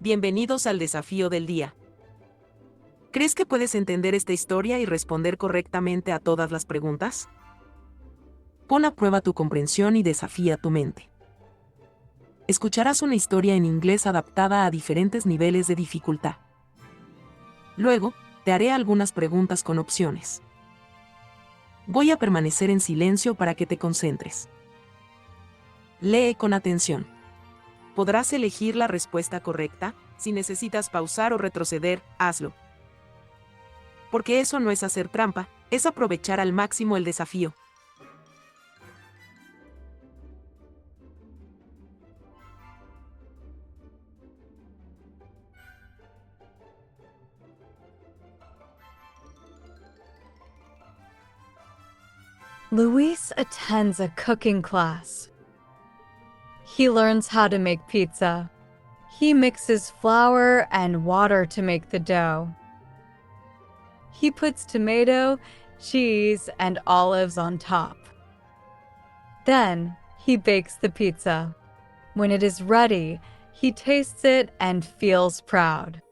Bienvenidos al desafío del día. ¿Crees que puedes entender esta historia y responder correctamente a todas las preguntas? Pon a prueba tu comprensión y desafía tu mente. Escucharás una historia en inglés adaptada a diferentes niveles de dificultad. Luego, te haré algunas preguntas con opciones. Voy a permanecer en silencio para que te concentres. Lee con atención. Podrás elegir la respuesta correcta. Si necesitas pausar o retroceder, hazlo. Porque eso no es hacer trampa, es aprovechar al máximo el desafío. Luis attends a cooking class. He learns how to make pizza. He mixes flour and water to make the dough. He puts tomato, cheese, and olives on top. Then, he bakes the pizza. When it is ready, he tastes it and feels proud.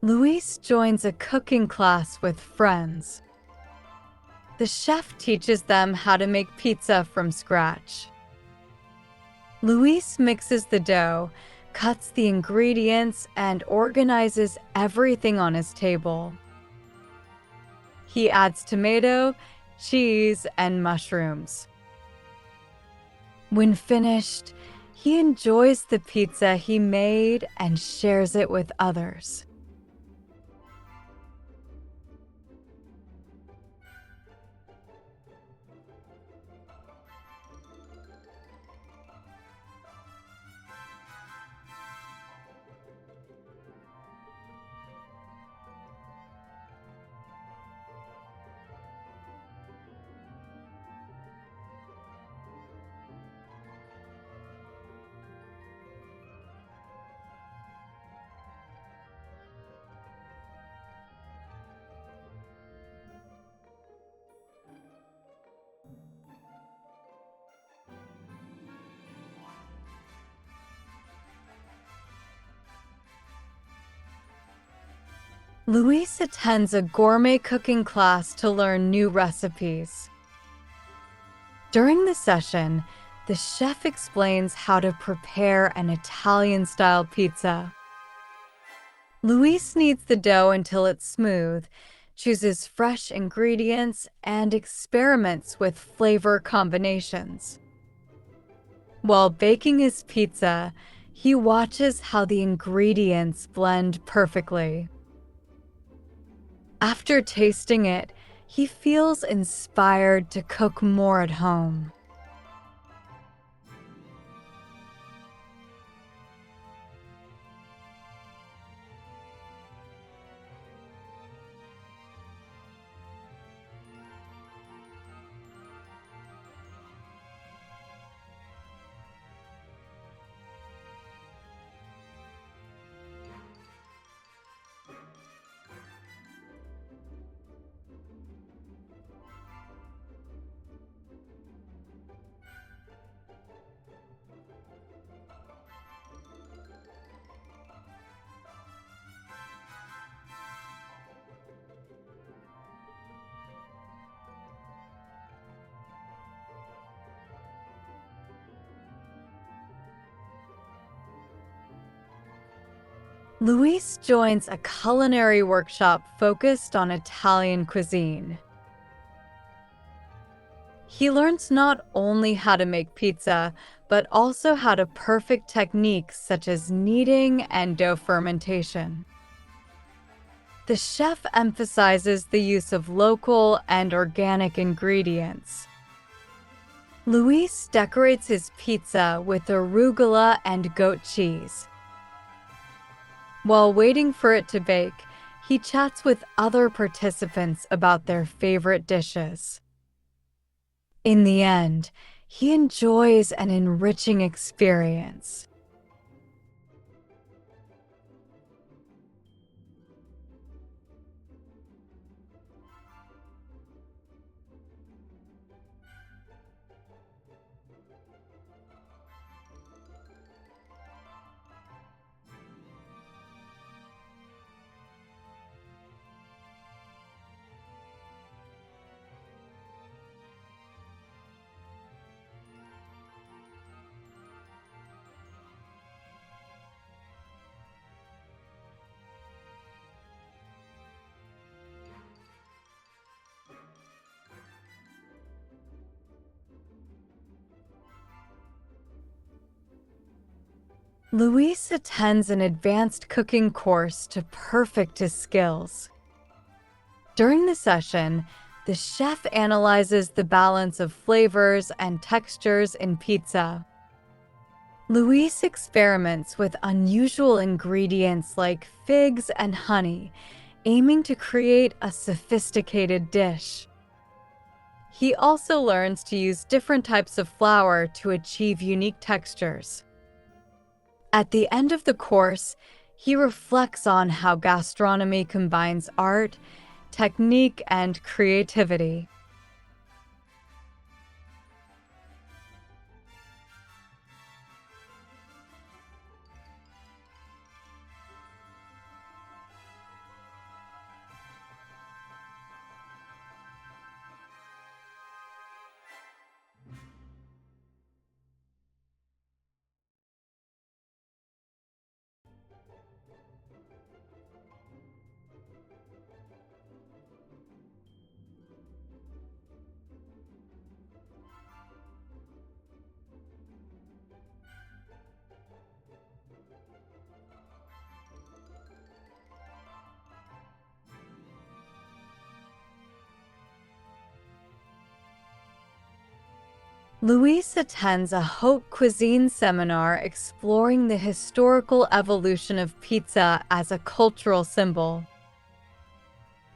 Luis joins a cooking class with friends. The chef teaches them how to make pizza from scratch. Luis mixes the dough, cuts the ingredients, and organizes everything on his table. He adds tomato, cheese, and mushrooms. When finished, he enjoys the pizza he made and shares it with others. Luis attends a gourmet cooking class to learn new recipes. During the session, the chef explains how to prepare an Italian-style pizza. Luis kneads the dough until it's smooth, chooses fresh ingredients, and experiments with flavor combinations. While baking his pizza, he watches how the ingredients blend perfectly. After tasting it, he feels inspired to cook more at home. Luis joins a culinary workshop focused on Italian cuisine. He learns not only how to make pizza, but also how to perfect techniques such as kneading and dough fermentation. The chef emphasizes the use of local and organic ingredients. Luis decorates his pizza with arugula and goat cheese. While waiting for it to bake, he chats with other participants about their favorite dishes. In the end, he enjoys an enriching experience. Luis attends an advanced cooking course to perfect his skills. During the session, the chef analyzes the balance of flavors and textures in pizza. Luis experiments with unusual ingredients like figs and honey, aiming to create a sophisticated dish. He also learns to use different types of flour to achieve unique textures. At the end of the course, he reflects on how gastronomy combines art, technique, and creativity. Luis attends a haute cuisine seminar exploring the historical evolution of pizza as a cultural symbol.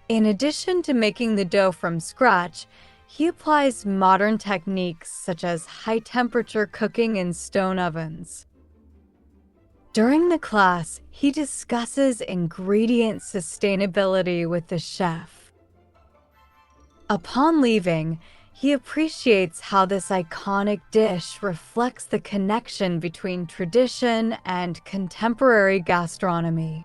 In addition to making the dough from scratch, he applies modern techniques such as high-temperature cooking in stone ovens. During the class, he discusses ingredient sustainability with the chef. Upon leaving, he appreciates how this iconic dish reflects the connection between tradition and contemporary gastronomy.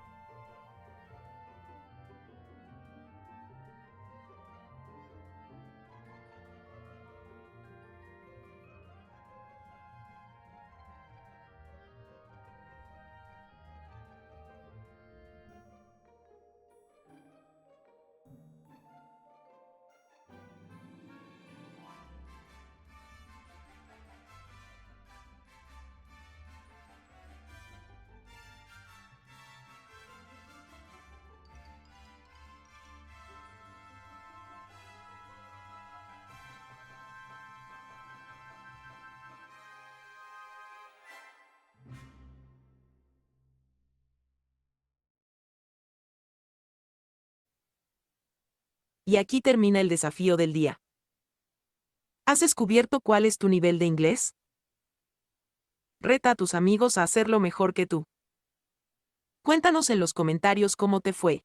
Y aquí termina el desafío del día. ¿Has descubierto cuál es tu nivel de inglés? Reta a tus amigos a hacerlo mejor que tú. Cuéntanos en los comentarios cómo te fue.